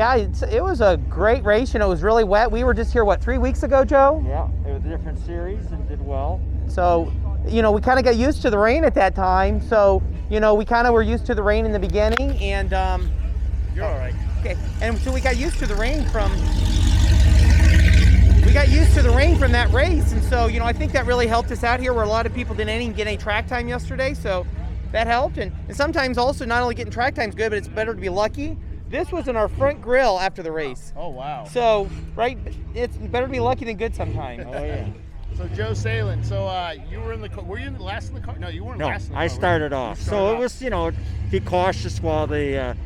Yeah, it was a great race. You know, it was really wet. We were just here, what, 3 weeks ago, Joe? Yeah, it was a different series and did well. So, you know, we kind of got used to the rain at that time. So, you know, we kind of were used to the rain in the beginning, and You're all right. okay. And so we got used to the rain from that race, and so, you know, I think that really helped us out here, where a lot of people didn't even get any track time yesterday. So that helped, and sometimes also not only getting track time's good, but it's better to be lucky. This was in our front grill after the race. Oh, wow. So, right, it's better to be lucky than good sometimes. Oh, yeah. So Joe Sahlen, so you were in the car. Were you last in the car? No, you weren't last in the car. I started off. So it was, you know, be cautious while the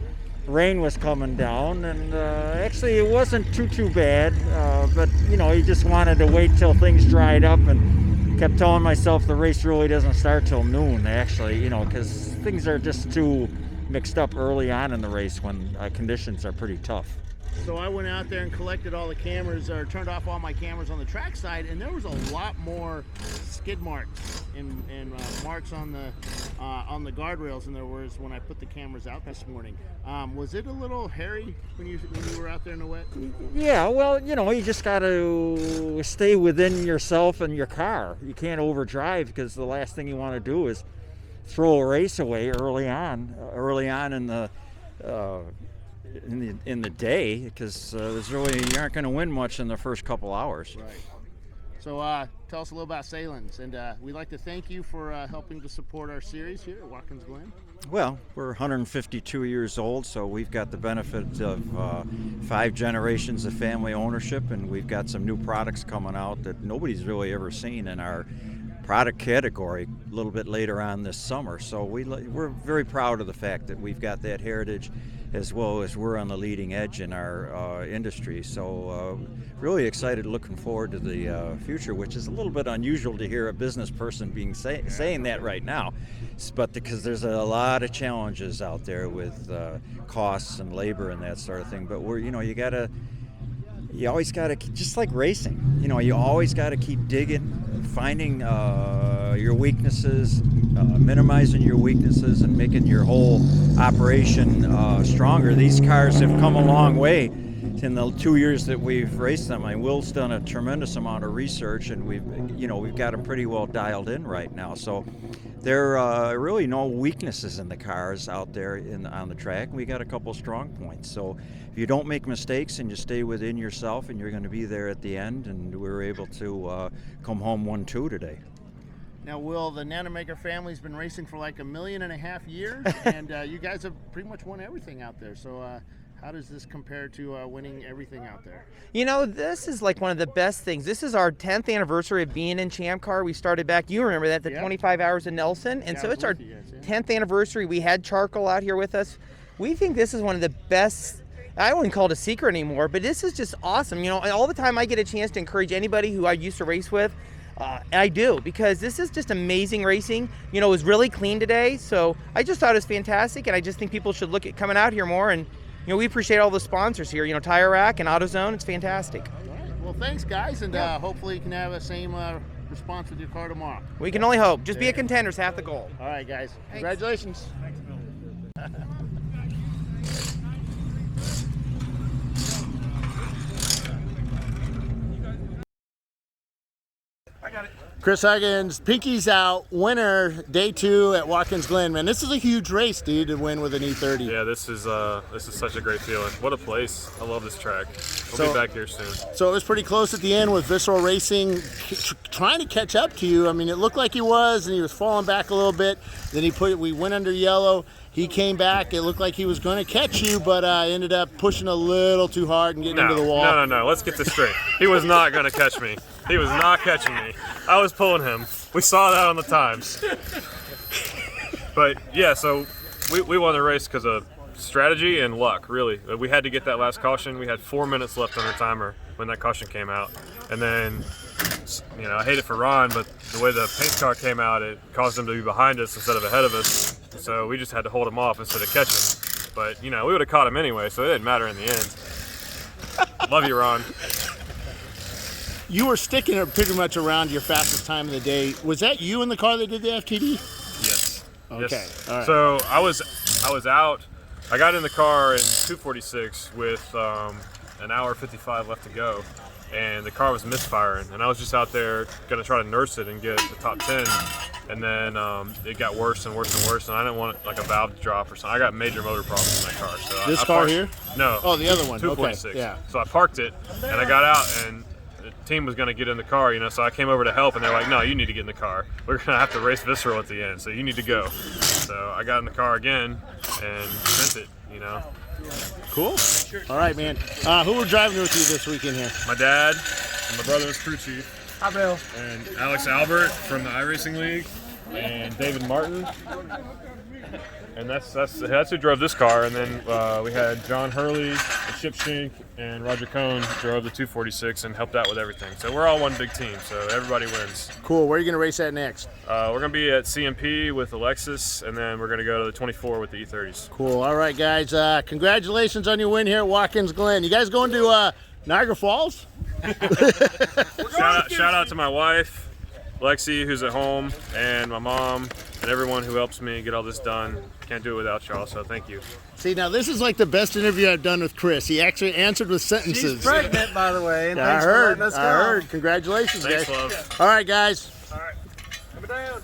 rain was coming down, and actually it wasn't too bad, but you know, you just wanted to wait till things dried up, and kept telling myself the race really doesn't start till noon, actually, you know, because things are just too mixed up early on in the race when conditions are pretty tough. So I went out there and collected all the cameras, or turned off all my cameras on the track side, and there was a lot more skid marks and marks on the guardrails than there was when I put the cameras out this morning. Was it a little hairy when you were out there in the wet? Yeah, well, you know, you just got to stay within yourself and your car. You can't overdrive, because the last thing you want to do is throw a race away early on in the in the day, because there's really, you aren't going to win much in the first couple hours. Right. So tell us a little about Sahlen's, and we'd like to thank you for helping to support our series here at Watkins Glen. Well, we're 152 years old, so we've got the benefit of 5 generations of family ownership, and we've got some new products coming out that nobody's really ever seen in our product category a little bit later on this summer. So we're very proud of the fact that we've got that heritage, as well as we're on the leading edge in our industry. So really excited, looking forward to the future, which is a little bit unusual to hear a business person saying that right now, but because there's a lot of challenges out there with costs and labor and that sort of thing. But you always got to, just like racing, you know, you always got to keep digging, finding your weaknesses, minimizing your weaknesses, and making your whole operation stronger. These cars have come a long way in the 2 years that we've raced them. I mean, Will's done a tremendous amount of research, and we've got them pretty well dialed in right now. So there are really no weaknesses in the cars out there on the track. We got a couple strong points. So if you don't make mistakes and you stay within yourself, and you're going to be there at the end, and we were able to come home 1-2 today. Now, Will, the Nanomaker family's been racing for like 1.5 million years, and you guys have pretty much won everything out there. So how does this compare to winning everything out there? You know, this is like one of the best things. This is our 10th anniversary of being in ChampCar. We started back, you remember that, the 25 hours in Nelson. And so it's our 10th anniversary. We had Charcoal out here with us. We think this is one of the best. I wouldn't call it a secret anymore, but this is just awesome. You know, all the time I get a chance to encourage anybody who I used to race with, I do, because this is just amazing racing. You know, it was really clean today, so I just thought it was fantastic, and I just think people should look at coming out here more. And you know, we appreciate all the sponsors here, you know, Tire Rack and AutoZone. It's fantastic. All right. Well, thanks, guys, and hopefully you can have the same response with your car tomorrow. We can only hope. Just be a contender is half the goal. All right, guys. Thanks. Congratulations. Thanks, Bill. Chris Huggins, Pinky's out, winner, day 2 at Watkins Glen. Man, this is a huge race, dude, to win with an E30. Yeah, this is such a great feeling. What a place. I love this track. We'll be back here soon. So it was pretty close at the end with Visceral Racing trying to catch up to you. I mean, it looked like he was, and he was falling back a little bit. Then we went under yellow. He came back. It looked like he was going to catch you, but ended up pushing a little too hard and getting into the wall. No. Let's get this straight. He was not going to catch me. He was not catching me. I was pulling him. We saw that on the times. But yeah, so we won the race because of strategy and luck, really. We had to get that last caution. We had 4 minutes left on our timer when that caution came out. And then, you know, I hate it for Ron, but the way the pace car came out, it caused him to be behind us instead of ahead of us. So we just had to hold him off instead of catch him. But, you know, we would have caught him anyway, so it didn't matter in the end. Love you, Ron. You were sticking pretty much around your fastest time of the day. Was that you in the car that did the FTD? Yes. Okay. Yes. All right. So I was out I got in the car in 246 with an hour 55 left to go, and the car was misfiring, and I was just out there going to try to nurse it and get the top 10, and then it got worse and worse and worse, and I didn't want like a valve to drop or something. I got major motor problems in that car. So This I car parked, here? No. Oh, the other one. 246. Okay. Yeah. So I parked it, and I got out, and the team was going to get in the car, you know, so I came over to help, and they're like, no, you need to get in the car. We're going to have to race visceral at the end, so you need to go. So I got in the car again and sent it, you know. Cool. All right, man. Who were driving with you this weekend here? My dad, and my brother was crew chief. Hi, Bill. And Alex Albert from the iRacing League, and David Martin. And that's who drove this car. And then we had John Hurley, Chip Shink, and Roger Cohn drove the 246 and helped out with everything. So we're all one big team, so everybody wins. Cool. Where are you going to race at next? We're going to be at CMP with Alexis, and then we're going to go to the 24 with the E30s. Cool. All right, guys. Congratulations on your win here at Watkins Glen. You guys going to Niagara Falls? Shout out to my wife, Lexi, who's at home, and my mom, and everyone who helps me get all this done. Can't do it without y'all, so thank you. See, now this is like the best interview I've done with Chris. He actually answered with sentences. She's pregnant, by the way. And Yeah, I thanks for heard. letting us go. I heard. Congratulations, Thanks, guys. love. All right, guys. All right. Coming down.